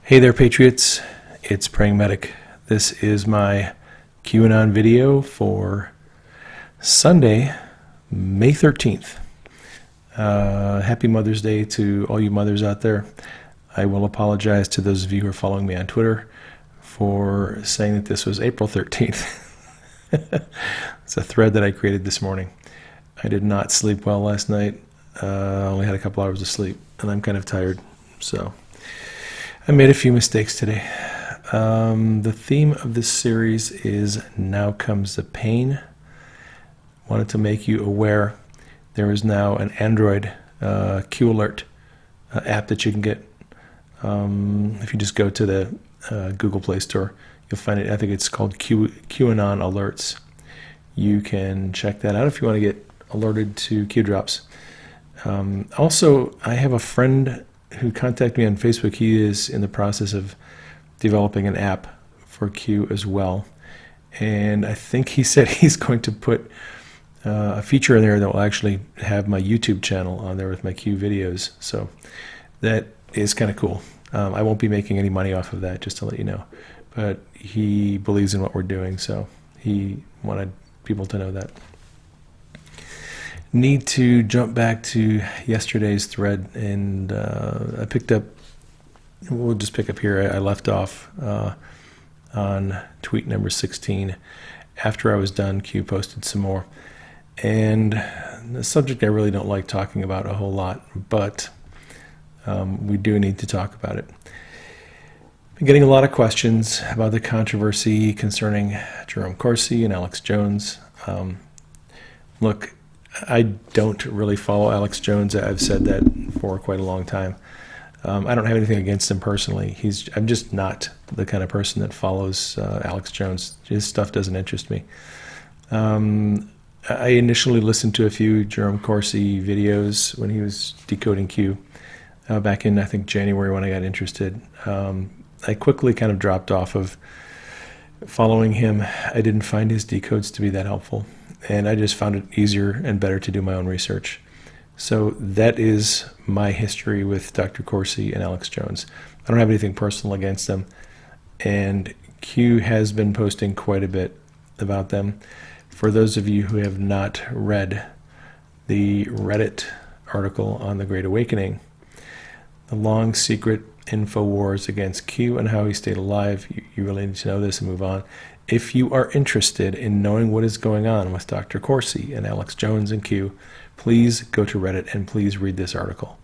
Hey there, Patriots. It's Praying Medic. This is my QAnon video for Sunday, May 13th. Happy Mother's Day to all you mothers out there. I will apologize to those of you who are following me on Twitter for saying that this was April 13th. It's a thread that I created this morning. I did not sleep well last night. Only had a couple hours of sleep, and I'm kind of tired, so I made a few mistakes today. The theme of this series is Now Comes the Pain. Wanted to make you aware there is now an Android Q Alert app that you can get. If you just go to the Google Play Store, you'll find it. I think it's called QAnon Alerts. You can check that out if you want to get alerted to Q drops. Also, I have a friend who contacted me on Facebook. He is in the process of developing an app for Q as well, and I think he said he's going to put a feature in there that will actually have my YouTube channel on there with my Q videos, so that is kind of cool. I won't be making any money off of that, just to let you know, but he believes in what we're doing, so he wanted people to know that. Need to jump back to yesterday's thread, and I picked up, we'll just pick up here. I left off on tweet number 16. After I was done, Q posted some more, and the subject I really don't like talking about a whole lot, but we do need to talk about it. Been getting a lot of questions about the controversy concerning Jerome Corsi and Alex Jones. Look, I don't really follow Alex Jones. I've said that for quite a long time. I don't have anything against him personally. I'm just not the kind of person that follows Alex Jones. His stuff doesn't interest me. I initially listened to a few Jerome Corsi videos when he was decoding Q back in, I think, January when I got interested. I quickly kind of dropped off of following him. I didn't find his decodes to be that helpful, and I just found it easier and better to do my own research. So that is my history with Dr. Corsi and Alex Jones. I don't have anything personal against them, and Q has been posting quite a bit about them. For those of you who have not read the Reddit article on the Great Awakening, the long secret Infowars against Q and how he stayed alive, you really need to know this and move on. If you are interested in knowing what is going on with Dr. Corsi and Alex Jones and Q, please go to Reddit and please read this article.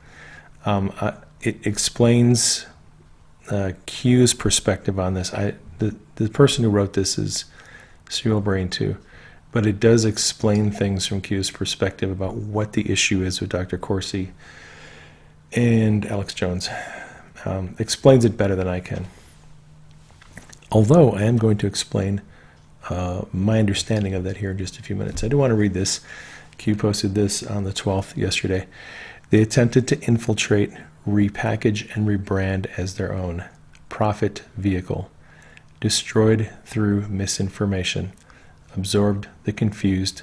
It explains Q's perspective on this. The person who wrote this is Serial Brain 2, but it does explain things from Q's perspective about what the issue is with Dr. Corsi and Alex Jones. Explains it better than I can. Although I am going to explain my understanding of that here in just a few minutes. I do want to read this. Q posted this on the 12th yesterday. They attempted to infiltrate, repackage, and rebrand as their own profit vehicle. Destroyed through misinformation. Absorbed the confused.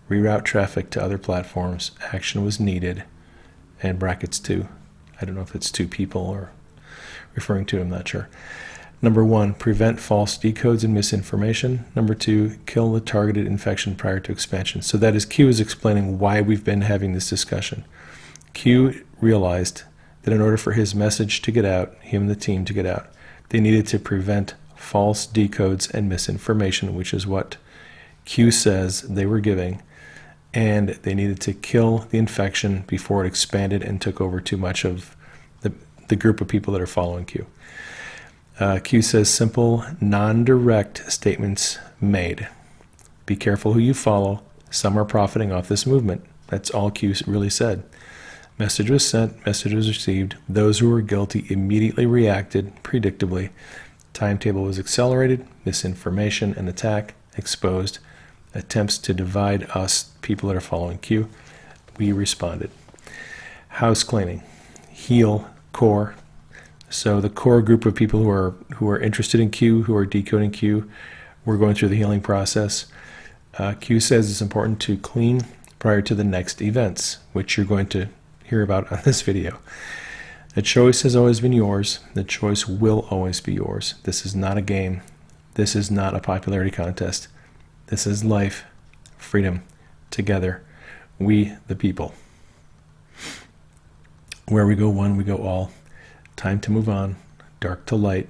Reroute traffic to other platforms. Action was needed. And brackets 2. I don't know if it's 2 people or referring to, I'm not sure. Number 1, prevent false decodes and misinformation. Number 2, kill the targeted infection prior to expansion. So that is Q is explaining why we've been having this discussion. Q realized that in order for his message to get out, him and the team to get out, they needed to prevent false decodes and misinformation, which is what Q says they were giving, and they needed to kill the infection before it expanded and took over too much of the group of people that are following Q. Q says simple, non-direct statements made. Be careful who you follow. Some are profiting off this movement. That's all Q really said. Message was sent, message was received. Those who were guilty immediately reacted, predictably. Timetable was accelerated, misinformation and attack exposed. Attempts to divide us, people that are following Q. We responded. House cleaning. Heal core. So the core group of people who are interested in Q, who are decoding Q, we're going through the healing process. Q says it's important to clean prior to the next events, which you're going to hear about on this video. The choice has always been yours. The choice will always be yours. This is not a game. This is not a popularity contest. This is life, freedom, together, we the people. Where we go one, we go all. Time to move on. Dark to light.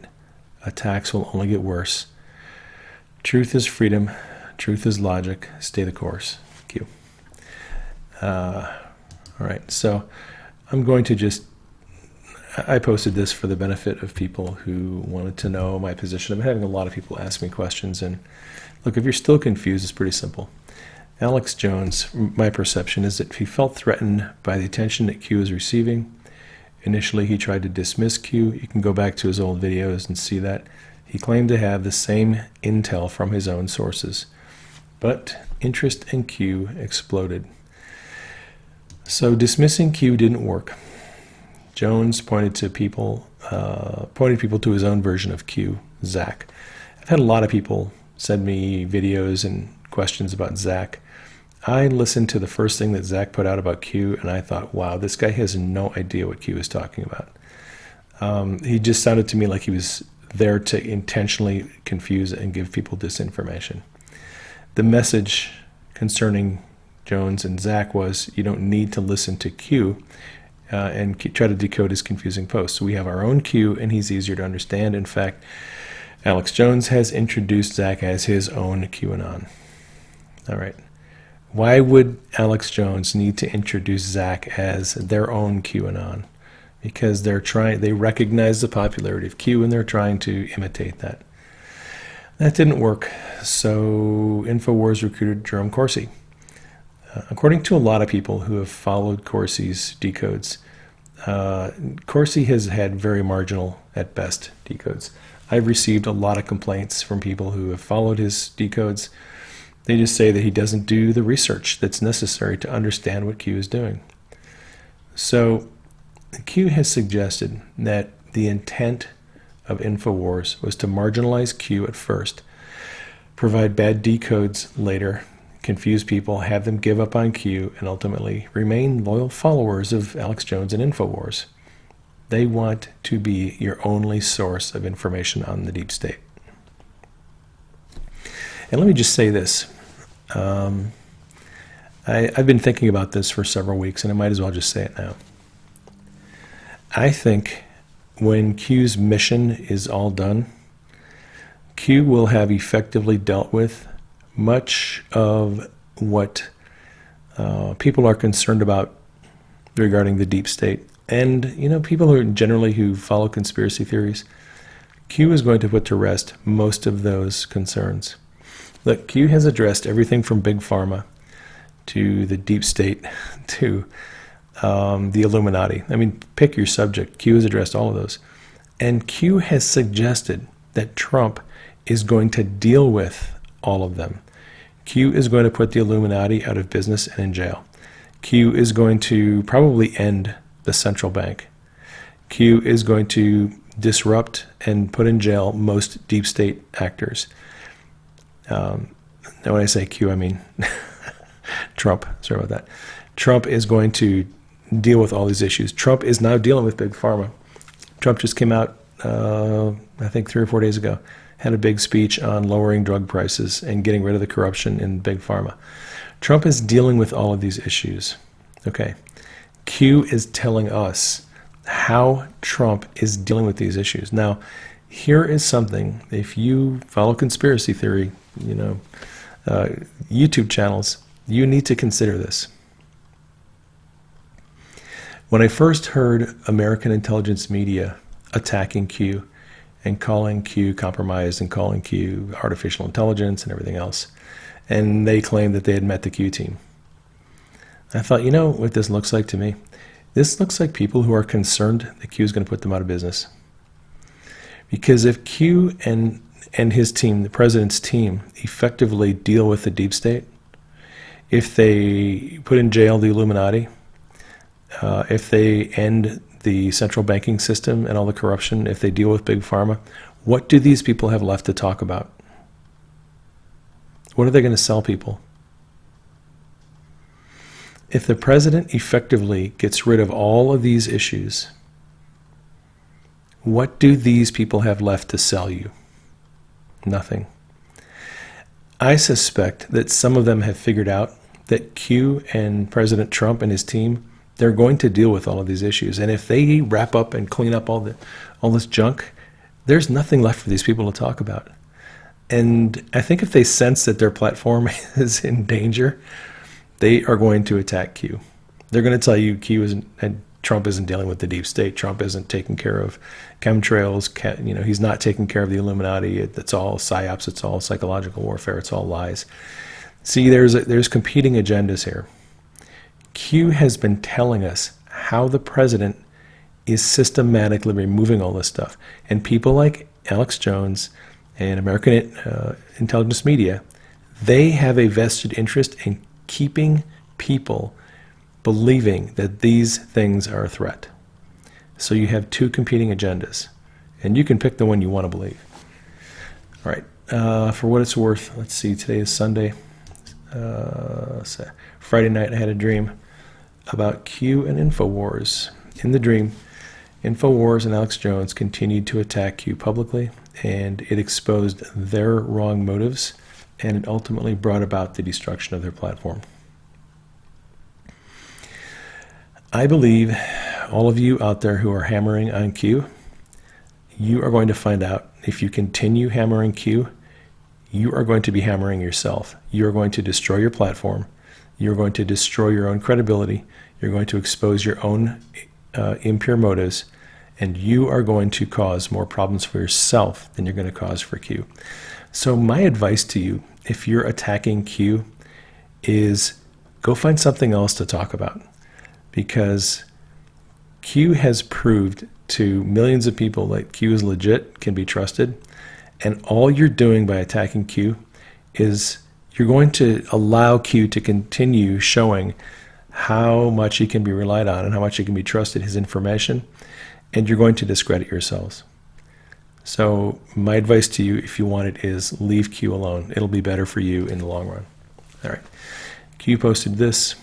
Attacks will only get worse. Truth is freedom. Truth is logic. Stay the course. Q. All right, so I'm going to I posted this for the benefit of people who wanted to know my position. I'm having a lot of people ask me questions, and look, if you're still confused, it's pretty simple. Alex Jones, my perception is that he felt threatened by the attention that Q is receiving. Initially, he tried to dismiss Q. You can go back to his old videos and see that. He claimed to have the same intel from his own sources. But interest in Q exploded. So dismissing Q didn't work. Jones pointed people to his own version of Q, Zach. I've had a lot of people send me videos and questions about Zach. I listened to the first thing that Zach put out about Q, and I thought, wow, this guy has no idea what Q is talking about. He just sounded to me like he was there to intentionally confuse and give people disinformation. The message concerning Jones and Zach was, you don't need to listen to Q and try to decode his confusing posts. So we have our own Q, and he's easier to understand. In fact, Alex Jones has introduced Zach as his own QAnon. All right. Why would Alex Jones need to introduce Zach as their own QAnon? Because they recognize the popularity of Q, and they're trying to imitate that. That didn't work, so Infowars recruited Jerome Corsi. According to a lot of people who have followed Corsi's decodes, Corsi has had very marginal, at best, decodes. I've received a lot of complaints from people who have followed his decodes. They just say that he doesn't do the research that's necessary to understand what Q is doing. So Q has suggested that the intent of Infowars was to marginalize Q at first, provide bad decodes later, confuse people, have them give up on Q, and ultimately remain loyal followers of Alex Jones and Infowars. They want to be your only source of information on the deep state. And let me just say this. I've been thinking about this for several weeks, and I might as well just say it now. I think when Q's mission is all done, Q will have effectively dealt with much of what people are concerned about regarding the deep state. And, people who follow conspiracy theories, Q is going to put to rest most of those concerns. Look, Q has addressed everything from Big Pharma to the deep state to the Illuminati. I mean, pick your subject. Q has addressed all of those. And Q has suggested that Trump is going to deal with all of them. Q is going to put the Illuminati out of business and in jail. Q is going to probably end the central bank. Q is going to disrupt and put in jail most deep state actors. Now when I say Q, I mean Trump. Sorry about that. Trump is going to deal with all these issues. Trump is now dealing with Big Pharma. Trump just came out, I think 3 or 4 days ago, had a big speech on lowering drug prices and getting rid of the corruption in Big Pharma. Trump is dealing with all of these issues. Okay. Q is telling us how Trump is dealing with these issues. Now, here is something, if you follow conspiracy theory, YouTube channels, you need to consider this. When I first heard American intelligence media attacking Q and calling Q compromised and calling Q artificial intelligence and everything else, and they claimed that they had met the Q team, I thought, you know what this looks like to me? This looks like people who are concerned that Q is going to put them out of business. Because if Q and his team, the president's team, effectively deal with the deep state, if they put in jail the Illuminati, if they end the central banking system and all the corruption, if they deal with Big Pharma, what do these people have left to talk about? What are they going to sell people? If the president effectively gets rid of all of these issues, What do these people have left to sell you? Nothing. I suspect that some of them have figured out that Q and President Trump and his team, they're going to deal with all of these issues. And if they wrap up and clean up all this junk, there's nothing left for these people to talk about. And I think if they sense that their platform is in danger, they are going to attack Q. They're going to tell you Trump isn't dealing with the deep state. Trump isn't taking care of chemtrails. He's not taking care of the Illuminati. It's all psyops. It's all psychological warfare. It's all lies. See, there's competing agendas here. Q has been telling us how the president is systematically removing all this stuff. And people like Alex Jones and American intelligence media, they have a vested interest in keeping people believing that these things are a threat. So you have two competing agendas, and you can pick the one you want to believe. All right, for what it's worth, let's see, today is Sunday. Friday night I had a dream about Q and Infowars. In the dream, Infowars and Alex Jones continued to attack Q publicly, and it exposed their wrong motives, and it ultimately brought about the destruction of their platform. I believe all of you out there who are hammering on Q, you are going to find out if you continue hammering Q, you are going to be hammering yourself. You are going to destroy your platform. You're going to destroy your own credibility. You're going to expose your own impure motives, and you are going to cause more problems for yourself than you're going to cause for Q. So my advice to you, if you're attacking Q, is go find something else to talk about, because Q has proved to millions of people that Q is legit, can be trusted, and all you're doing by attacking Q is you're going to allow Q to continue showing how much he can be relied on and how much he can be trusted, his information, and you're going to discredit yourselves. So my advice to you, if you want it, is leave Q alone. It'll be better for you in the long run. All right. Q posted this.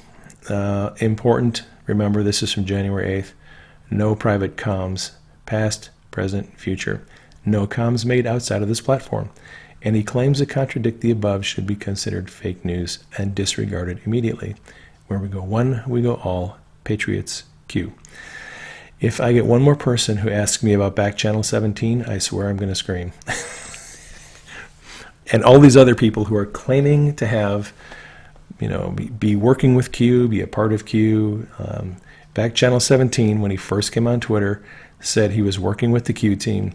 Important. Remember, this is from January 8th. No private comms, past, present, future. No comms made outside of this platform. Any claims that contradict the above should be considered fake news and disregarded immediately. Where we go one, we go all. Patriots, Q. If I get one more person who asks me about back channel 17, I swear I'm going to scream. And all these other people who are claiming to have, be working with Q, be a part of Q. Back channel 17, when he first came on Twitter, said he was working with the Q team,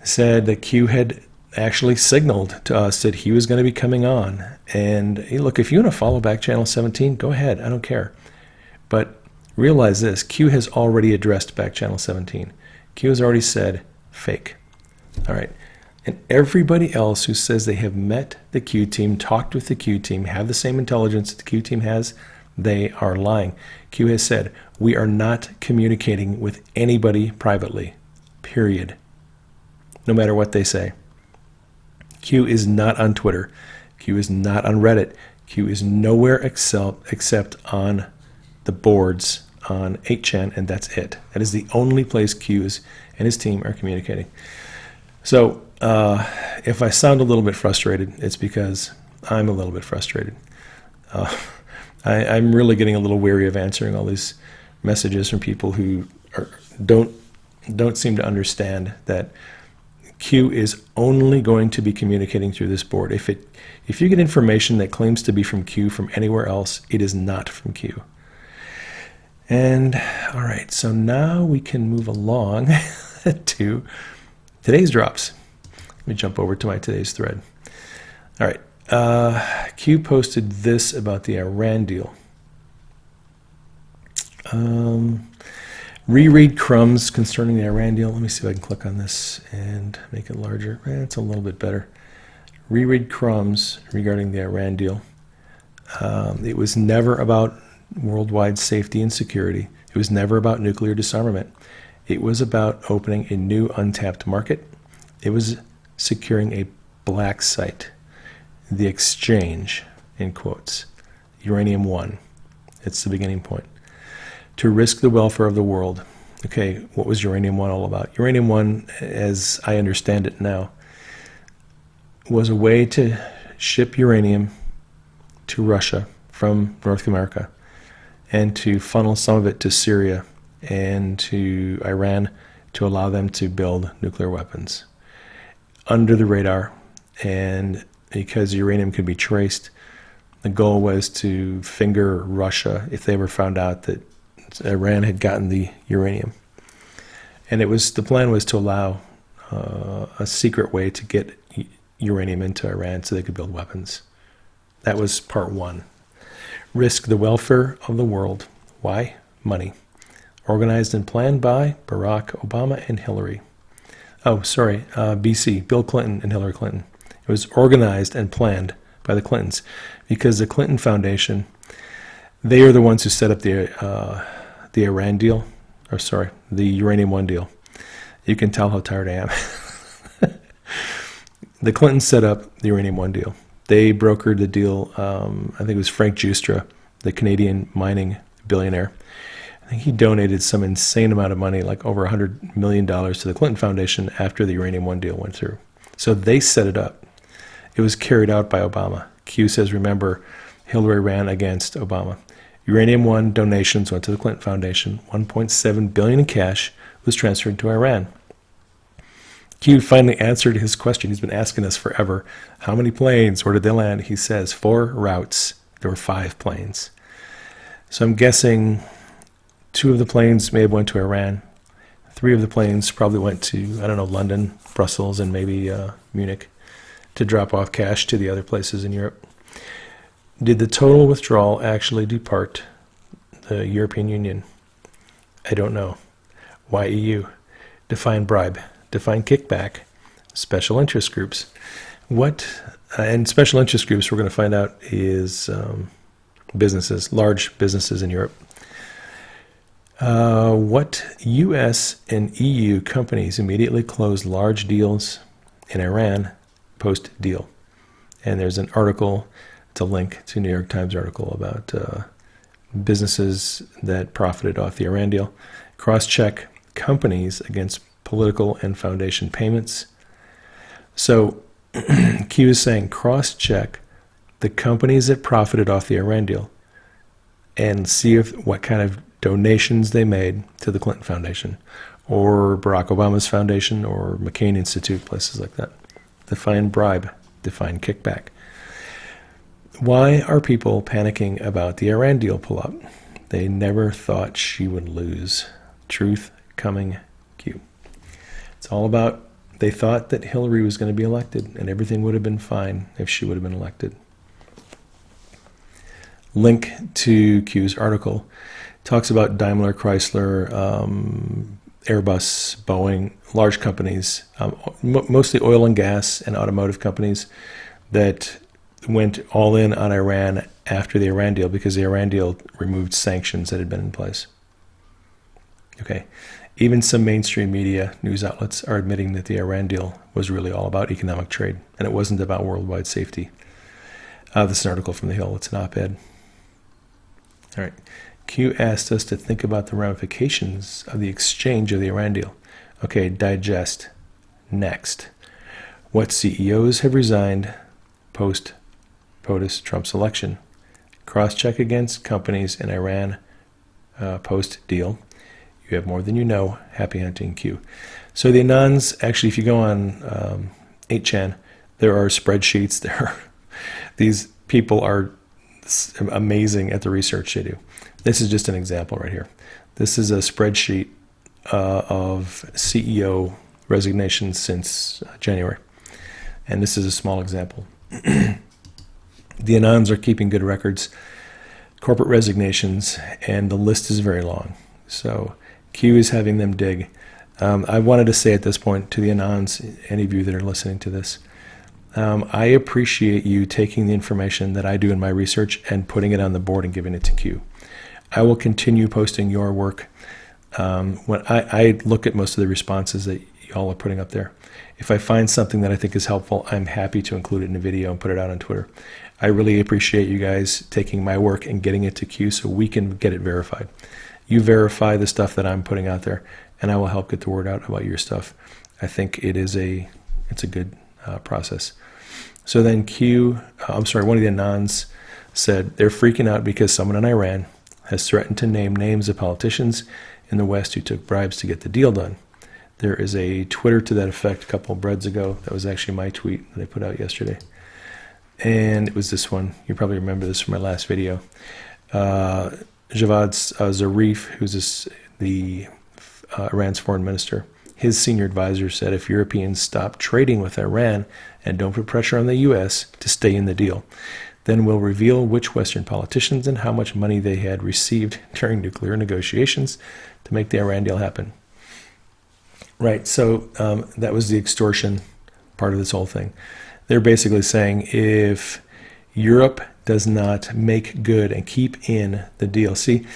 said that Q had actually signaled to us that he was going to be coming on. And hey, look, if you want to follow back channel 17, go ahead. I don't care. But realize this, Q has already addressed back channel 17. Q has already said fake. All right. And everybody else who says they have met the Q team, talked with the Q team, have the same intelligence that the Q team has, they are lying. Q has said, we are not communicating with anybody privately, period. No matter what they say. Q is not on Twitter. Q is not on Reddit. Q is nowhere except on the boards on 8chan, and that's it. That is the only place Q and his team are communicating. So if I sound a little bit frustrated, it's because I'm a little bit frustrated. I'm really getting a little weary of answering all these messages from people who don't seem to understand that Q is only going to be communicating through this board. If you get information that claims to be from Q from anywhere else, it is not from Q. And all right, so now we can move along to today's drops. Let me jump over to my today's thread. All right, Q posted this about the Iran deal. Reread crumbs concerning the Iran deal. Let me see if I can click on this and make it larger. It's a little bit better. Reread crumbs regarding the Iran deal. It was never about worldwide safety and security. It was never about nuclear disarmament. It was about opening a new untapped market. It was securing a black site. The exchange, in quotes. Uranium 1. It's the beginning point. To risk the welfare of the world. Okay, what was Uranium One all about? Uranium One, as I understand it now, was a way to ship uranium to Russia from North America and to funnel some of it to Syria and to Iran to allow them to build nuclear weapons under the radar. And because uranium could be traced, the goal was to finger Russia if they ever found out that Iran had gotten the uranium. And the plan was to allow a secret way to get uranium into Iran so they could build weapons. That was part one. Risk the welfare of the world. Why? Money. Organized and planned by Barack Obama and Hillary. BC, Bill Clinton and Hillary Clinton. It was organized and planned by the Clintons because the Clinton Foundation, they are the ones who set up the Iran deal, the Uranium One deal. You can tell how tired I am. The Clintons set up the Uranium One deal. They brokered the deal. I think it was Frank Giustra, the Canadian mining billionaire. I think he donated some insane amount of money, like over $100 million to the Clinton Foundation after the Uranium One deal went through. So they set it up. It was carried out by Obama. Q says, remember, Hillary ran against Obama. Uranium One donations went to the Clinton Foundation. $1.7 billion in cash was transferred to Iran. Q finally answered his question. He's been asking us forever. How many planes? Where did they land? He says 4 routes. There were 5 planes. So I'm guessing 2 of the planes may have went to Iran. 3 of the planes probably went to, London, Brussels, and maybe Munich to drop off cash to the other places in Europe. Did the total withdrawal actually depart the European Union? I don't know. Why EU? Define bribe. Define kickback. Special interest groups. And special interest groups, we're going to find out, is businesses, large businesses in Europe. What U.S. and EU companies immediately closed large deals in Iran post-deal? And there's an article, it's a link to a New York Times article about businesses that profited off the Iran deal. Cross-check companies against political and foundation payments. So Q is saying cross-check the companies that profited off the Iran deal and see what kind of donations they made to the Clinton Foundation or Barack Obama's foundation or McCain Institute, places like that. Define bribe. Define kickback. Why are people panicking about the Iran deal pull-up? They never thought she would lose. Truth coming, Q. It's all about, they thought that Hillary was going to be elected and everything would have been fine if she would have been elected. Link to Q's article talks about Daimler, Chrysler, Airbus, Boeing, large companies, mostly oil and gas and automotive companies that went all in on Iran after the Iran deal because the Iran deal removed sanctions that had been in place. Okay. Even some mainstream media news outlets are admitting that the Iran deal was really all about economic trade, and it wasn't about worldwide safety. This is an article from The Hill. It's an op-ed. All right. Q asked us to think about the ramifications of the exchange of the Iran deal. Okay, digest. Next. What CEOs have resigned post-POTUS Trump's election? Cross-check against companies in Iran post-deal. You have more than you know. Happy hunting, Q. So the Anons, actually, if you go on 8chan, there are spreadsheets. These people are amazing at the research they do. This is just an example right here. This is a spreadsheet of CEO resignations since January. And this is a small example. The Anons are keeping good records, corporate resignations, and the list is very long. So Q is having them dig. I wanted to say at this point to the Anons, any of you that are listening to this, I appreciate you taking the information that I do in my research and putting it on the board and giving it to Q. I will continue posting your work. When I look at most of the responses that y'all are putting up there. If I find something that I think is helpful, I'm happy to include it in a video and put it out on Twitter. I really appreciate you guys taking my work and getting it to Q so we can get it verified. You verify the stuff that I'm putting out there, and I will help get the word out about your stuff. I think it's a good process. So then one of the Anons said they're freaking out because someone in Iran has threatened to name names of politicians in the West who took bribes to get the deal done. There is a Twitter to that effect a couple of breads ago. That was actually my tweet that I put out yesterday. And it was this one. You probably remember this from my last video. Javad Zarif, who's Iran's foreign minister, his senior advisor said if Europeans stop trading with Iran and don't put pressure on the U.S. to stay in the deal, then we'll reveal which Western politicians and how much money they had received during nuclear negotiations to make the Iran deal happen. Right, so that was the extortion part of this whole thing. They're basically saying if Europe does not make good and keep in the deal. See,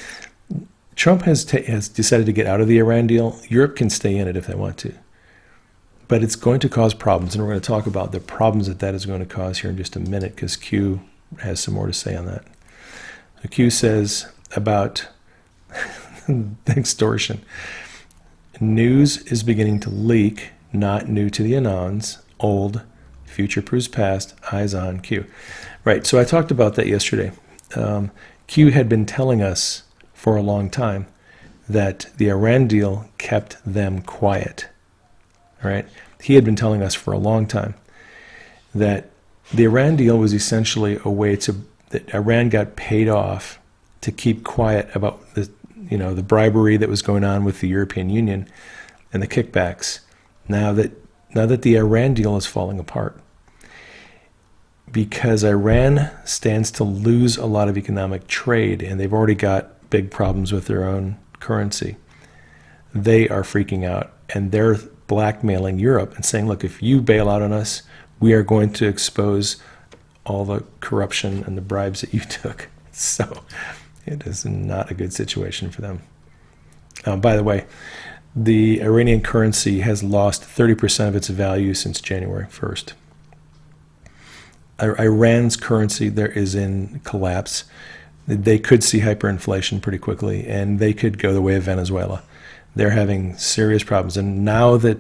Trump has decided to get out of the Iran deal. Europe can stay in it if they want to. But it's going to cause problems, and we're going to talk about the problems that is going to cause here in just a minute, because Q has some more to say on that. So Q says about the extortion. News is beginning to leak, not new to the Anons, old, future proves past, eyes on Q. Right, so I talked about that yesterday. Q had been telling us for a long time that the Iran deal kept them quiet. All right, he had been telling us for a long time that the Iran deal was essentially a way that Iran got paid off to keep quiet about the bribery that was going on with the European Union and the kickbacks. Now that the Iran deal is falling apart, because Iran stands to lose a lot of economic trade, and they've already got big problems with their own currency, they are freaking out, and they're blackmailing Europe and saying, look, if you bail out on us, we are going to expose all the corruption and the bribes that you took. So it is not a good situation for them. By the way, the Iranian currency has lost 30% of its value since January 1st. Iran's currency there is in collapse. They could see hyperinflation pretty quickly, and they could go the way of Venezuela. They're having serious problems. And now that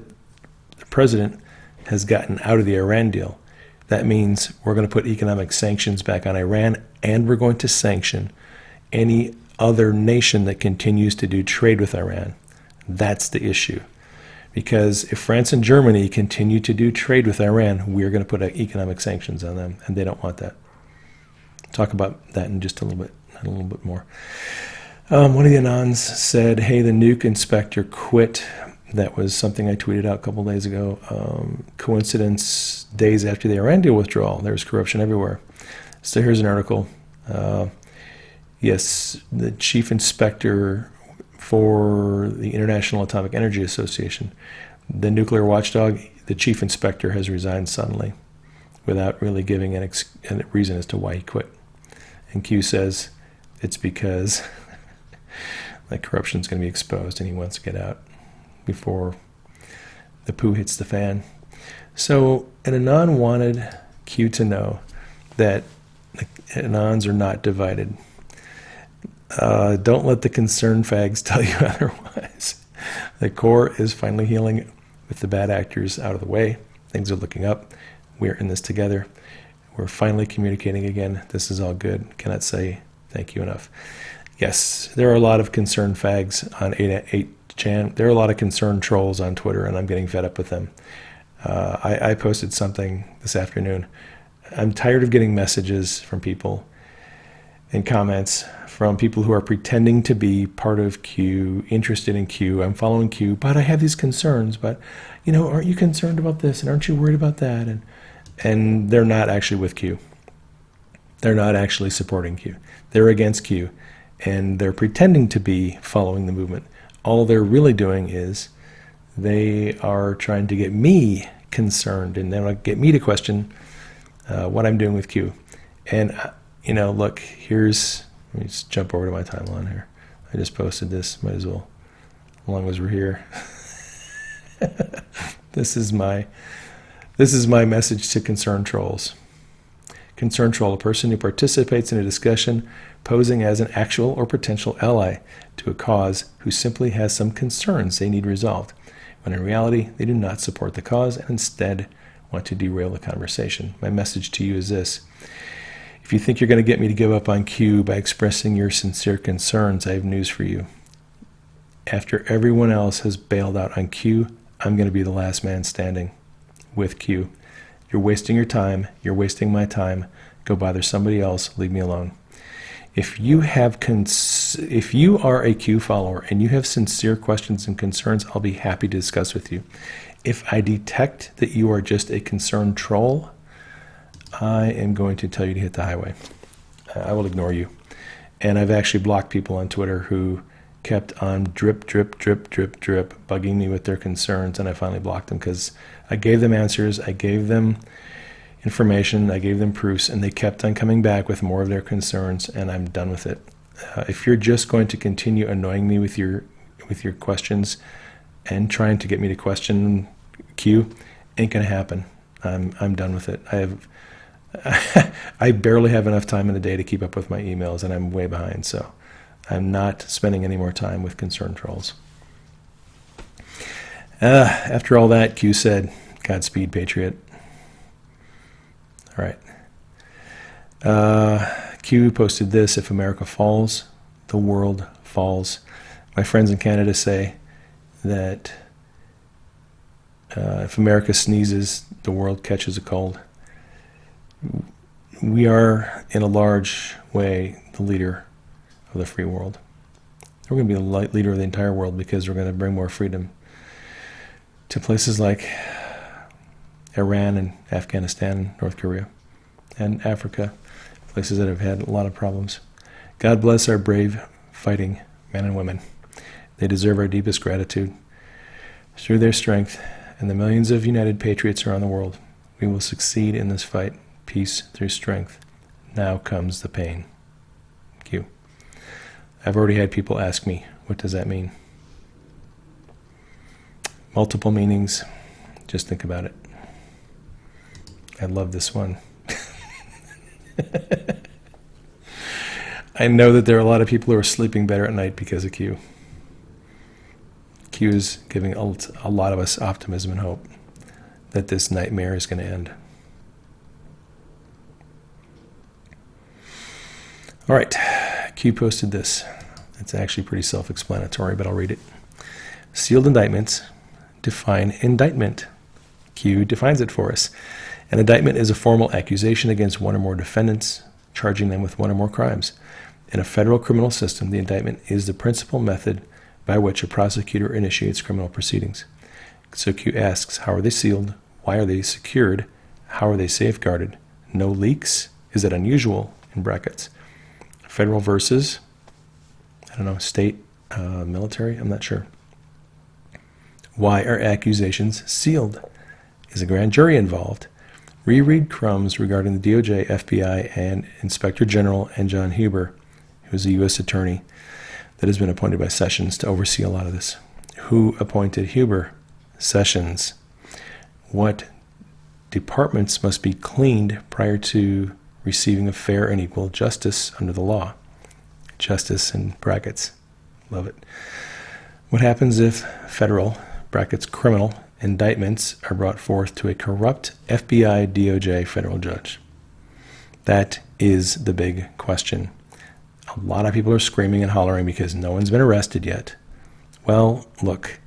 the president has gotten out of the Iran deal, that means we're going to put economic sanctions back on Iran, and we're going to sanction any other nation that continues to do trade with Iran. That's the issue. Because if France and Germany continue to do trade with Iran, we're going to put economic sanctions on them, and they don't want that. Talk about that in just a little bit more. One of the Anons said, hey, the nuke inspector quit. That was something I tweeted out a couple days ago. Coincidence, days after the Iran deal withdrawal, there was corruption everywhere. So here's an article. Yes, the chief inspector for the International Atomic Energy Association, the nuclear watchdog, the chief inspector has resigned suddenly without really giving a reason as to why he quit. And Q says it's because that corruption is going to be exposed and he wants to get out before the poo hits the fan. So an Anon wanted Q to know that the Anons are not divided. Don't let the concerned fags tell you otherwise. The core is finally healing with the bad actors out of the way. Things are looking up. We're in this together. We're finally communicating again. This is all good. Cannot say thank you enough. Yes, there are a lot of concerned fags on 8chan. There are a lot of concerned trolls on Twitter, and I'm getting fed up with them. I posted something this afternoon. I'm tired of getting messages from people and comments from people who are pretending to be part of Q, interested in Q. I'm following Q, but I have these concerns. But, aren't you concerned about this? And aren't you worried about that? And they're not actually with Q. They're not actually supporting Q. They're against Q. And they're pretending to be following the movement. All they're really doing is they are trying to get me concerned, and they want to get me to question what I'm doing with Q. And, look, let me just jump over to my timeline here. I just posted this, might as well, as long as we're here. This is my message to concerned trolls. Concern troll, a person who participates in a discussion posing as an actual or potential ally to a cause who simply has some concerns they need resolved, when in reality they do not support the cause and instead want to derail the conversation. My message to you is this. If you think you're going to get me to give up on Q by expressing your sincere concerns, I have news for you. After everyone else has bailed out on Q, I'm going to be the last man standing with Q. You're wasting your time. You're wasting my time. Go bother somebody else. Leave me alone. If you are a Q follower and you have sincere questions and concerns, I'll be happy to discuss with you. If I detect that you are just a concerned troll, I am going to tell you to hit the highway. I will ignore you. And I've actually blocked people on Twitter who kept on drip, bugging me with their concerns, and I finally blocked them because I gave them answers, I gave them information, I gave them proofs, and they kept on coming back with more of their concerns, and I'm done with it. If you're just going to continue annoying me with your questions and trying to get me to question Q, ain't gonna happen. I'm done with it. I barely have enough time in a day to keep up with my emails, and I'm way behind, so I'm not spending any more time with concerned trolls. After all that, Q said, Godspeed, Patriot. All right. Q posted this: if America falls, the world falls. My friends in Canada say that if America sneezes, the world catches a cold. We are, in a large way, the leader of the free world. We're going to be the leader of the entire world because we're going to bring more freedom to places like Iran and Afghanistan, North Korea, and Africa, places that have had a lot of problems. God bless our brave fighting men and women. They deserve our deepest gratitude. Through their strength and the millions of united patriots around the world, we will succeed in this fight. Peace through strength. Now comes the pain. Q. I've already had people ask me, what does that mean? Multiple meanings. Just think about it. I love this one. I know that there are a lot of people who are sleeping better at night because of Q. Q is giving a lot of us optimism and hope that this nightmare is going to end. All right, Q posted this. It's actually pretty self-explanatory, but I'll read it. Sealed indictments define indictment. Q defines it for us. An indictment is a formal accusation against one or more defendants, charging them with one or more crimes. In a federal criminal system, the indictment is the principal method by which a prosecutor initiates criminal proceedings. So Q asks, how are they sealed? Why are they secured? How are they safeguarded? No leaks? Is it unusual? In brackets. Federal versus, I don't know, state, military? I'm not sure. Why are accusations sealed? Is a grand jury involved? Reread crumbs regarding the DOJ, FBI, and Inspector General and John Huber, who is a U.S. attorney that has been appointed by Sessions to oversee a lot of this. Who appointed Huber? Sessions. What departments must be cleaned prior to receiving a fair and equal justice under the law? Justice in brackets. Love it. What happens if federal, brackets criminal, indictments are brought forth to a corrupt FBI, DOJ federal judge? That is the big question. A lot of people are screaming and hollering because no one's been arrested yet. Well, look,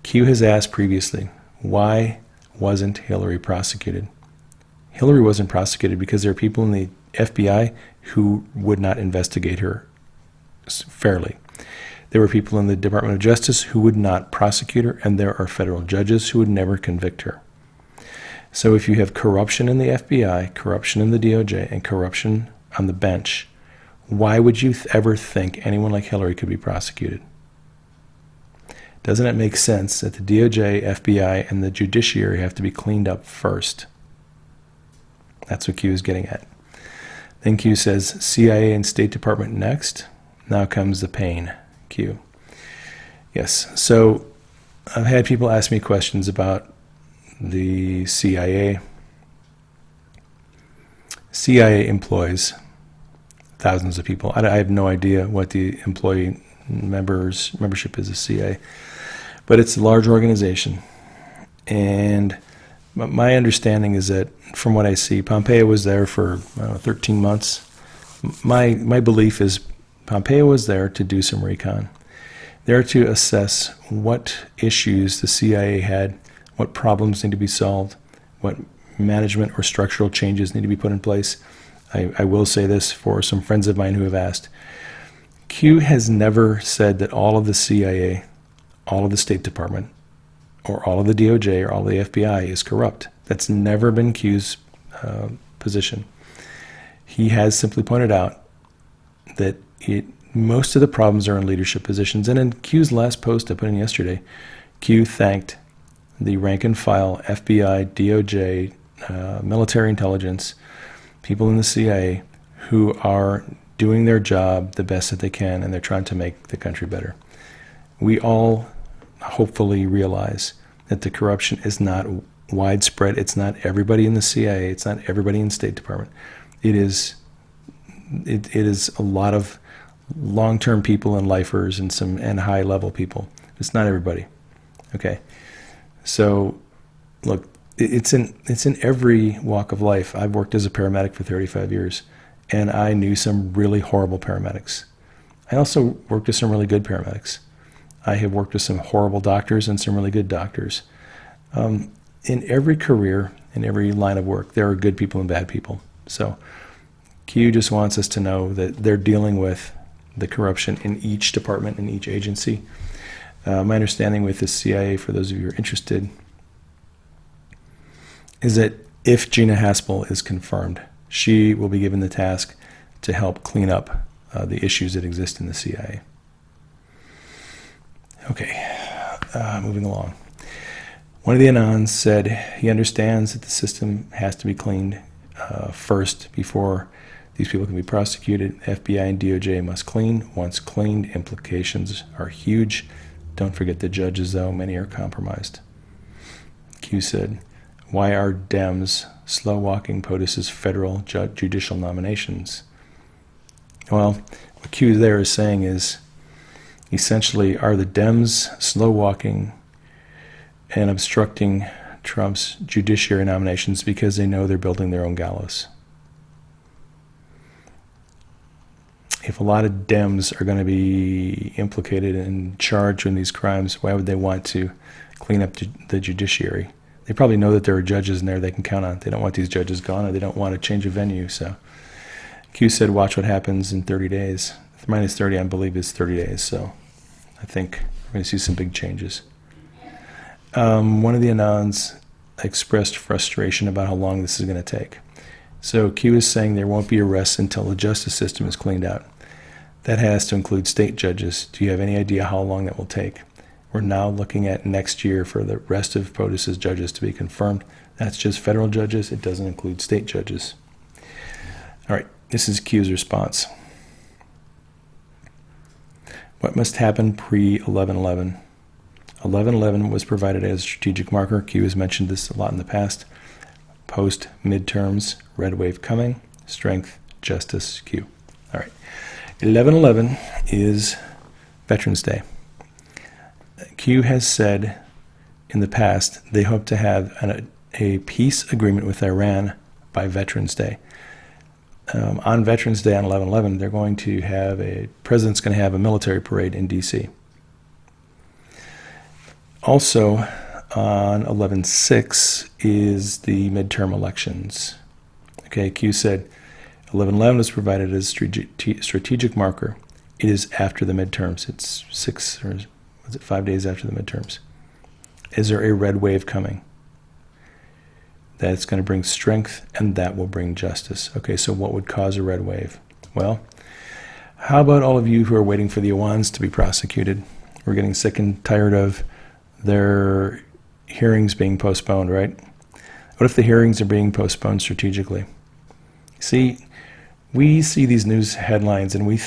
Q has asked previously, why wasn't Hillary prosecuted? Hillary wasn't prosecuted because there are people in the FBI who would not investigate her fairly. There were people in the Department of Justice who would not prosecute her, and there are federal judges who would never convict her. So if you have corruption in the FBI, corruption in the DOJ, and corruption on the bench, why would you ever think anyone like Hillary could be prosecuted? Doesn't it make sense that the DOJ, FBI, and the judiciary have to be cleaned up first? That's what Q is getting at. Then Q says, CIA and State Department next. Now comes the pain. Q. Yes, so I've had people ask me questions about the CIA. CIA employs thousands of people. I have no idea what the employee membership is of CIA, but it's a large organization. And my understanding is that, from what I see, Pompeo was there for 13 months. My belief is Pompeo was there to do some recon, there to assess what issues the CIA had, what problems need to be solved, what management or structural changes need to be put in place. I will say this for some friends of mine who have asked. Q has never said that all of the CIA, all of the State Department, or all of the DOJ, or all of the FBI is corrupt. That's never been Q's position. He has simply pointed out that most of the problems are in leadership positions. And in Q's last post I put in yesterday, Q thanked the rank and file FBI, DOJ, military intelligence, people in the CIA who are doing their job the best that they can, and they're trying to make the country better. We all hopefully realize that the corruption is not widespread. It's not everybody in the CIA. It's not everybody in the State Department. It is a lot of long-term people and lifers and high-level people. It's not everybody. Okay, so look, it's in every walk of life. I've worked as a paramedic for 35 years, and I knew some really horrible paramedics. I also worked with some really good paramedics. I have worked with some horrible doctors and some really good doctors. In every career, in every line of work, there are good people and bad people. So Q just wants us to know that they're dealing with the corruption in each department, in each agency. My understanding with the CIA, for those of you who are interested, is that if Gina Haspel is confirmed, she will be given the task to help clean up the issues that exist in the CIA. Okay, moving along. One of the Anons said he understands that the system has to be cleaned first before these people can be prosecuted. FBI and DOJ must clean. Once cleaned, implications are huge. Don't forget the judges, though. Many are compromised. Q said, why are Dems slow-walking POTUS's federal judicial nominations? Well, what Q there is saying is, essentially, are the Dems slow-walking and obstructing Trump's judiciary nominations because they know they're building their own gallows? If a lot of Dems are going to be implicated and charged in these crimes, why would they want to clean up the judiciary? They probably know that there are judges in there they can count on. They don't want these judges gone, or they don't want to change a venue. So Q said, watch what happens in 30 days. Minus 30, I believe, is 30 days. So I think we're going to see some big changes. One of the Anons expressed frustration about how long this is going to take. So Q is saying there won't be arrests until the justice system is cleaned out. That has to include state judges. Do you have any idea how long that will take? We're now looking at next year for the rest of POTUS's judges to be confirmed. That's just federal judges. It doesn't include state judges. All right, this is Q's response. What must happen pre-11/11? 11/11 was provided as a strategic marker. Q has mentioned this a lot in the past. Post midterms, red wave coming, strength, justice, Q. All right. 11/11 is Veterans Day. Q has said in the past they hope to have a peace agreement with Iran by Veterans Day. On Veterans Day on 11/11, they're going to have president's going to have a military parade in D.C. Also, on 11/6 is the midterm elections. Okay, Q said 11/11 was provided as strategic marker. It is after the midterms. It's 6 or was it 5 days after the midterms. Is there a red wave coming? That's going to bring strength, and that will bring justice. Okay, so what would cause a red wave? Well, how about all of you who are waiting for the Iwans to be prosecuted? We're getting sick and tired of their hearings being postponed, right? What if the hearings are being postponed strategically? See, we see these news headlines and we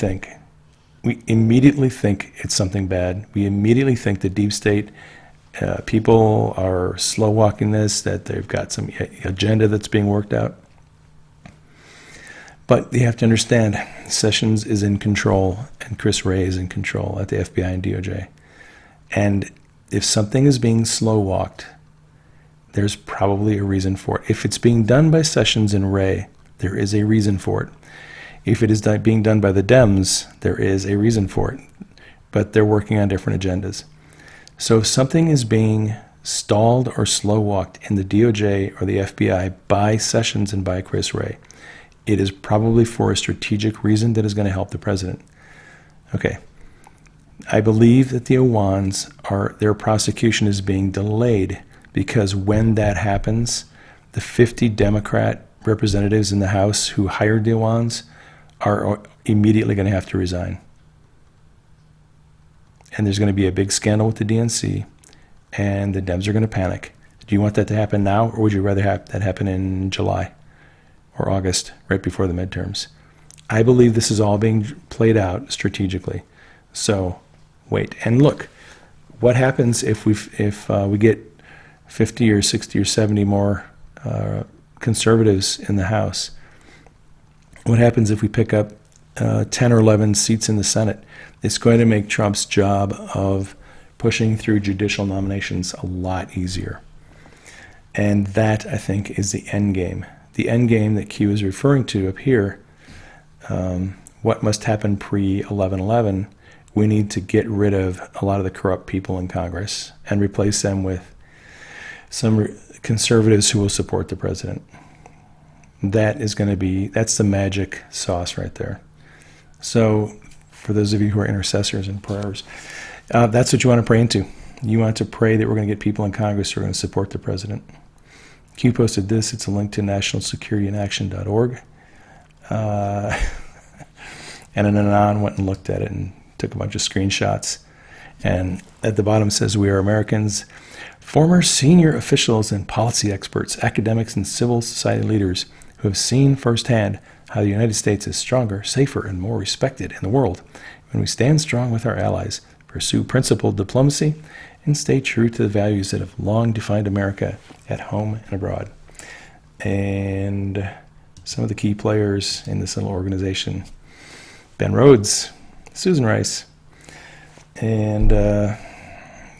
immediately think it's something bad. We immediately think the deep state people are slow walking this, that they've got some agenda that's being worked out. But you have to understand, Sessions is in control and Chris Wray is in control at the FBI and DOJ. And if something is being slow-walked, there's probably a reason for it. If it's being done by Sessions and Wray, there is a reason for it. If it is being done by the Dems, there is a reason for it. But they're working on different agendas. So if something is being stalled or slow-walked in the DOJ or the FBI by Sessions and by Chris Wray, it is probably for a strategic reason that is going to help the president. Okay. I believe that the Owans their prosecution is being delayed because when that happens, the 50 Democrat representatives in the House who hired the Owans are immediately going to have to resign. And there's going to be a big scandal with the DNC, and the Dems are going to panic. Do you want that to happen now, or would you rather have that happen in July or August, right before the midterms? I believe this is all being played out strategically. So wait and look. What happens if we get 50 or 60 or 70 more conservatives in the House? What happens if we pick up 10 or 11 seats in the Senate? It's going to make Trump's job of pushing through judicial nominations a lot easier. And that, I think, is the end game. The end game that Q is referring to up here, what must happen pre-11/11, we need to get rid of a lot of the corrupt people in Congress and replace them with some conservatives who will support the president. That's the magic sauce right there. So for those of you who are intercessors and prayers, that's what you want to pray into. You want to pray that we're going to get people in Congress who are going to support the president. Q posted this. It's a link to nationalsecurityinaction.org. And an Anon went and looked at it and took a bunch of screenshots. And at the bottom says, "We are Americans. Former senior officials and policy experts, academics, and civil society leaders who have seen firsthand how the United States is stronger, safer, and more respected in the world when we stand strong with our allies, pursue principled diplomacy, and stay true to the values that have long defined America at home and abroad." And some of the key players in this little organization: Ben Rhodes, Susan Rice, and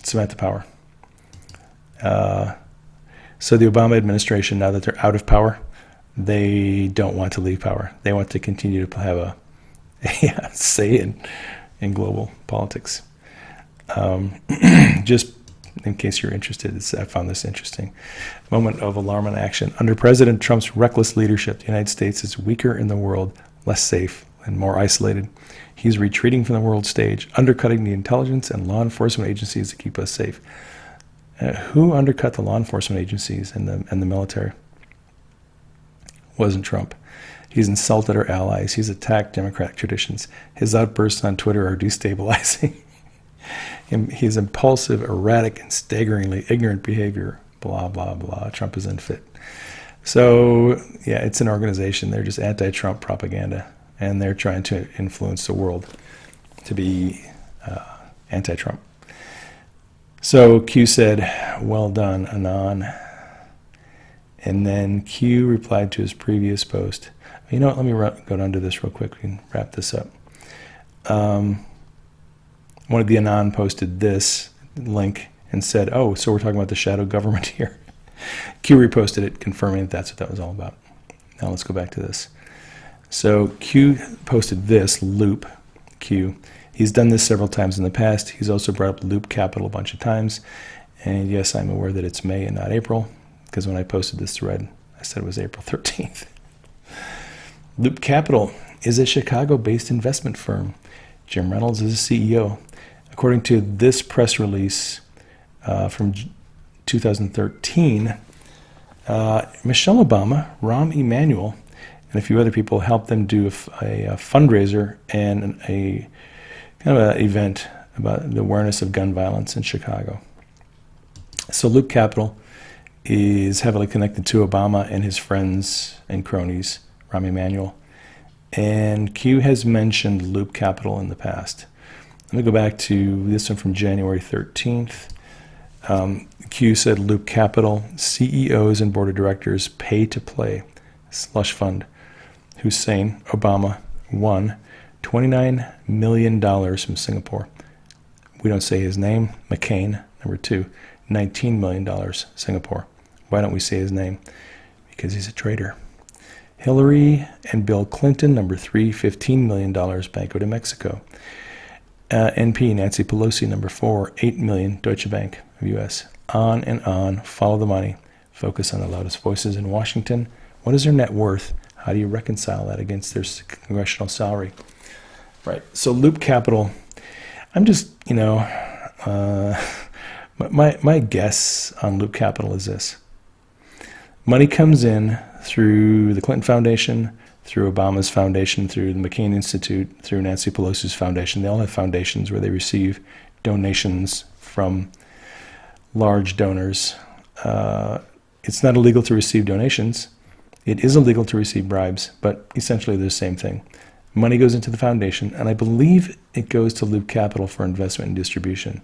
Samantha Power. So the Obama administration, now that they're out of power, they don't want to leave power. They want to continue to have a say in global politics. Just in case you're interested, I found this interesting. Moment of alarm and action. Under President Trump's reckless leadership, the United States is weaker in the world, less safe, and more isolated. He's retreating from the world stage, undercutting the intelligence and law enforcement agencies to keep us safe. Who undercut the law enforcement agencies and the military? Wasn't Trump. He's insulted our allies. He's attacked democratic traditions. His outbursts on Twitter are destabilizing. His impulsive, erratic, and staggeringly ignorant behavior, blah, blah, blah. Trump is unfit. So, yeah, it's an organization. They're just anti-Trump propaganda, and they're trying to influence the world to be anti-Trump. So Q said, "Well done, Anon." And then Q replied to his previous post. You know what? Let me go down to this real quick. We can wrap this up. One of the Anon posted this link and said, "Oh, so we're talking about the shadow government here." Q reposted it, confirming that that's what that was all about. Now let's go back to this. So Q posted this, Loop Q. He's done this several times in the past. He's also brought up Loop Capital a bunch of times. And yes, I'm aware that it's May and not April, because when I posted this thread, I said it was April 13th. Loop Capital is a Chicago-based investment firm. Jim Reynolds is a CEO. According to this press release from 2013, Michelle Obama, Rahm Emanuel, and a few other people helped them do a fundraiser and a kind of an event about the awareness of gun violence in Chicago. So Loop Capital is heavily connected to Obama and his friends and cronies, Rahm Emanuel. And Q has mentioned Loop Capital in the past. Let me go back to this one from January 13th. Q said Loop Capital, CEOs and board of directors pay to play, slush fund. Hussein Obama won $29 million from Singapore. We don't say his name. McCain, number 2, $19 million, Singapore. Why don't we say his name? Because he's a traitor. Hillary and Bill Clinton, number 3, $15 million, Banco de Mexico. NP, Nancy Pelosi, number 4, $8 million, Deutsche Bank of U.S. On and on. Follow the money. Focus on the loudest voices in Washington. What is their net worth? How do you reconcile that against their congressional salary? Right. So Loop Capital, I'm just, my guess on Loop Capital is this. Money comes in through the Clinton Foundation, through Obama's foundation, through the McCain Institute, through Nancy Pelosi's foundation. They all have foundations where they receive donations from large donors. It's not illegal to receive donations. It is illegal to receive bribes, but essentially they're the same thing. Money goes into the foundation, and I believe it goes to Loop Capital for investment and distribution.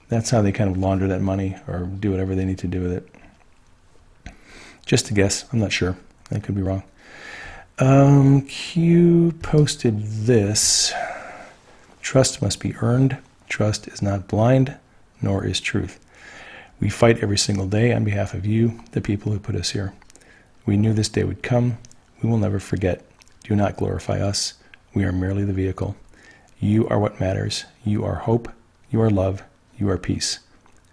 That's how they kind of launder that money or do whatever they need to do with it. Just a guess. I'm not sure. I could be wrong. Q posted this. Trust must be earned. Trust is not blind, nor is truth. We fight every single day on behalf of you, the people who put us here. We knew this day would come. We will never forget. Do not glorify us. We are merely the vehicle. You are what matters. You are hope. You are love. You are peace.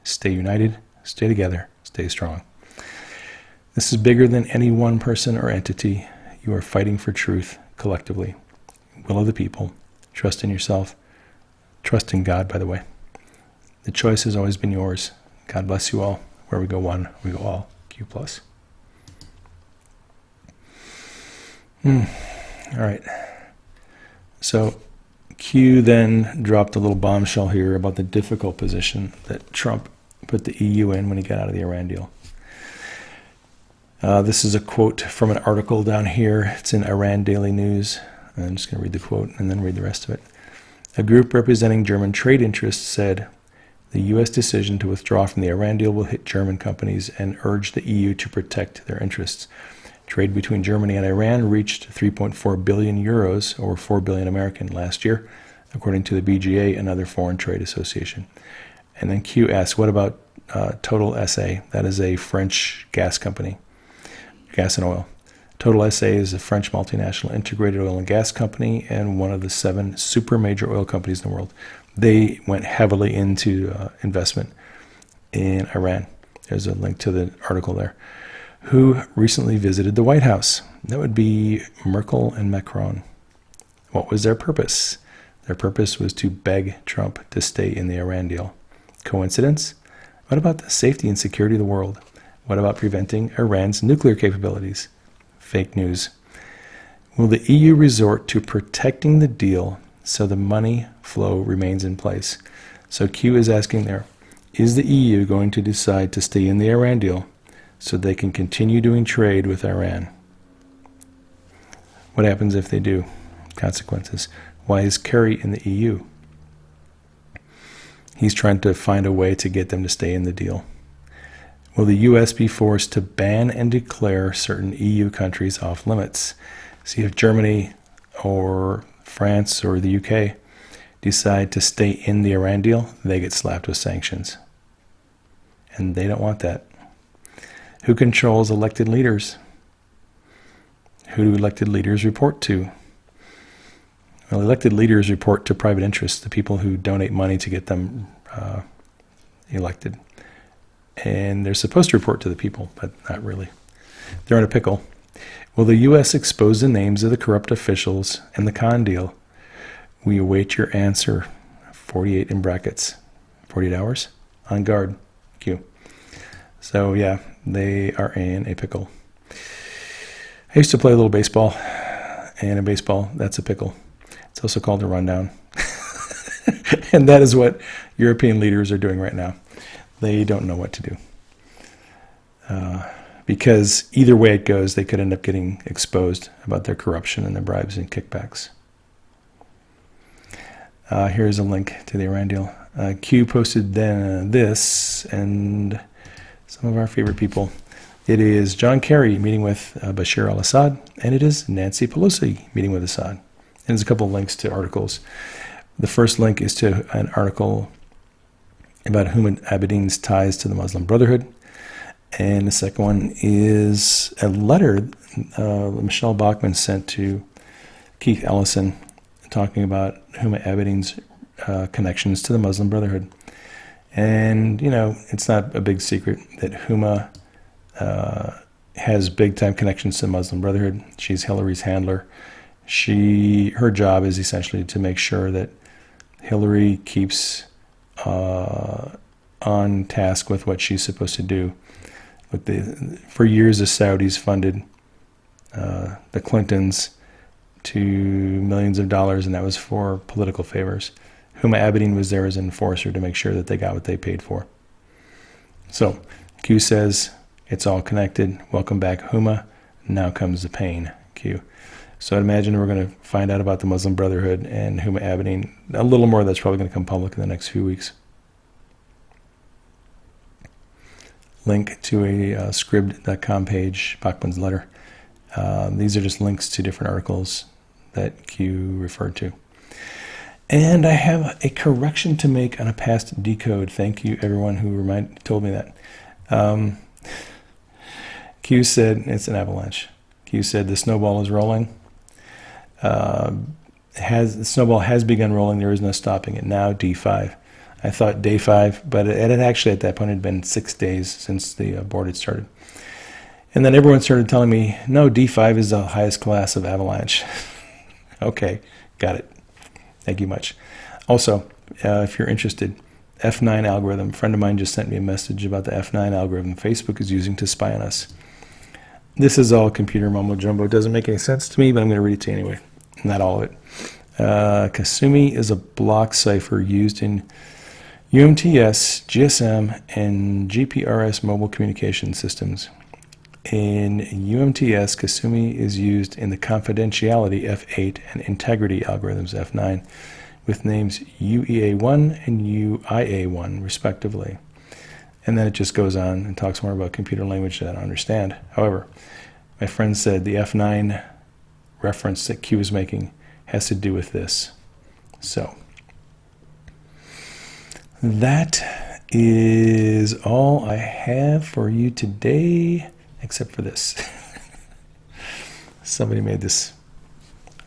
Stay united. Stay together. Stay strong. This is bigger than any one person or entity. You are fighting for truth collectively. Will of the people. Trust in yourself. Trust in God, by the way. The choice has always been yours. God bless you all. Where we go one, we go all. Q+. All right. So Q then dropped a little bombshell here about the difficult position that Trump put the EU in when he got out of the Iran deal. This is a quote from an article down here. It's in Iran Daily News. I'm just going to read the quote and then read the rest of it. A group representing German trade interests said, the U.S. decision to withdraw from the Iran deal will hit German companies and urge the EU to protect their interests. Trade between Germany and Iran reached 3.4 billion euros, or 4 billion American, last year, according to the BGA, another foreign trade association. And then Q asks, what about Total SA? That is a French gas company, gas and oil. Total SA is a French multinational integrated oil and gas company and one of the 7 super major oil companies in the world. They went heavily into investment in Iran. There's a link to the article there. Who recently visited the White House? That would be Merkel and Macron. What was their purpose? Their purpose was to beg Trump to stay in the Iran deal. Coincidence? What about the safety and security of the world? What about preventing Iran's nuclear capabilities? Fake news. Will the EU resort to protecting the deal so the money flow remains in place? So Q is asking there, is the EU going to decide to stay in the Iran deal so they can continue doing trade with Iran? What happens if they do? Consequences. Why is Kerry in the EU? He's trying to find a way to get them to stay in the deal. Will the U.S. be forced to ban and declare certain EU countries off limits? See, if Germany or France or the UK decide to stay in the Iran deal, they get slapped with sanctions. And they don't want that. Who controls elected leaders? Who do elected leaders report to? Well, elected leaders report to private interests, the people who donate money to get them elected. And they're supposed to report to the people, but not really. They're in a pickle. Will the U.S. expose the names of the corrupt officials in the con deal? We await your answer. 48 in brackets. 48 hours? On guard. Q. So, yeah, they are in a pickle. I used to play a little baseball, and in baseball, that's a pickle. It's also called a rundown. And that is what European leaders are doing right now. They don't know what to do. Because either way it goes, they could end up getting exposed about their corruption and their bribes and kickbacks. Here's a link to the Iran deal. Q posted then this, and some of our favorite people. It is John Kerry meeting with Bashar al-Assad, and it is Nancy Pelosi meeting with Assad. And there's a couple of links to articles. The first link is to an article about Huma Abedin's ties to the Muslim Brotherhood. And the second one is a letter Michelle Bachmann sent to Keith Ellison talking about Huma Abedin's connections to the Muslim Brotherhood. And, you know, it's not a big secret that Huma has big-time connections to the Muslim Brotherhood. She's Hillary's handler. Her job is essentially to make sure that Hillary keeps on task with what she's supposed to do. For years, the Saudis funded the Clintons to millions of dollars, and that was for political favors. Huma Abedin was there as an enforcer to make sure that they got what they paid for. So Q says, it's all connected. Welcome back, Huma. Now comes the pain, Q. So I'd imagine we're going to find out about the Muslim Brotherhood and Huma Abedin. A little more that's probably going to come public in the next few weeks. Link to a scribd.com page, Bachmann's letter. These are just links to different articles that Q referred to. And I have a correction to make on a past decode. Thank you, everyone who told me that. Q said, it's an avalanche. Q said the snowball is rolling. The snowball has begun rolling. There is no stopping it. Now D5. I thought day 5, but it had actually at that point had been 6 days since the board had started. And then everyone started telling me, no, D5 is the highest class of avalanche. Okay, got it. Thank you much. Also, if you're interested, F9 algorithm. A friend of mine just sent me a message about the F9 algorithm Facebook is using to spy on us. This is all computer mumbo jumbo. It doesn't make any sense to me, but I'm going to read it to you anyway. Not all of it. Kasumi is a block cipher used in UMTS, GSM, and GPRS mobile communication systems. In UMTS, Kasumi is used in the confidentiality F8 and integrity algorithms F9 with names UEA1 and UIA1 respectively. And then it just goes on and talks more about computer language that I don't understand. However, my friend said the F9 reference that Q is making has to do with this. So that is all I have for you today, except for this. Somebody made this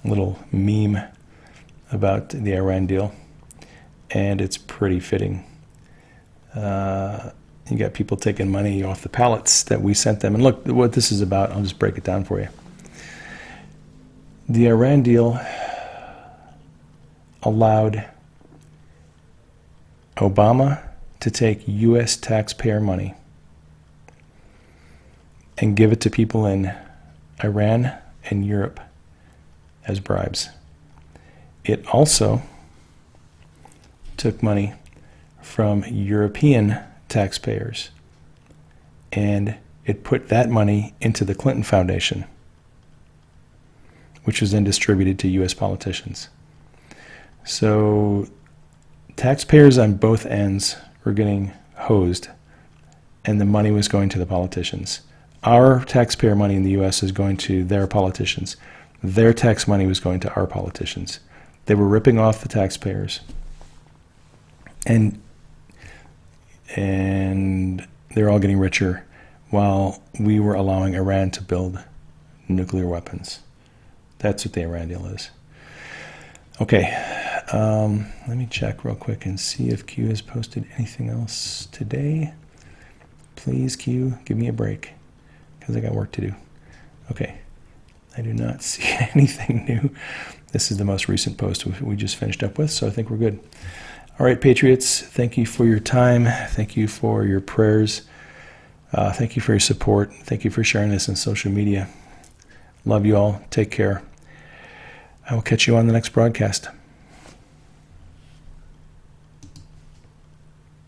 little meme about the Iran deal, and it's pretty fitting. You got people taking money off the pallets that we sent them. And look, what this is about, I'll just break it down for you. The Iran deal allowed Obama to take U.S. taxpayer money and give it to people in Iran and Europe as bribes. It also took money from European taxpayers and it put that money into the Clinton Foundation, which was then distributed to U.S. politicians. So taxpayers on both ends were getting hosed, and the money was going to the politicians. Our taxpayer money in the U.S. is going to their politicians. Their tax money was going to our politicians. They were ripping off the taxpayers. And they're all getting richer while we were allowing Iran to build nuclear weapons. That's what the Iran deal is. Okay, let me check real quick and see if Q has posted anything else today. Please, Q, give me a break because I got work to do. Okay, I do not see anything new. This is the most recent post we just finished up with, so I think we're good. All right, Patriots, thank you for your time. Thank you for your prayers. Thank you for your support. Thank you for sharing this on social media. Love you all. Take care. I will catch you on the next broadcast.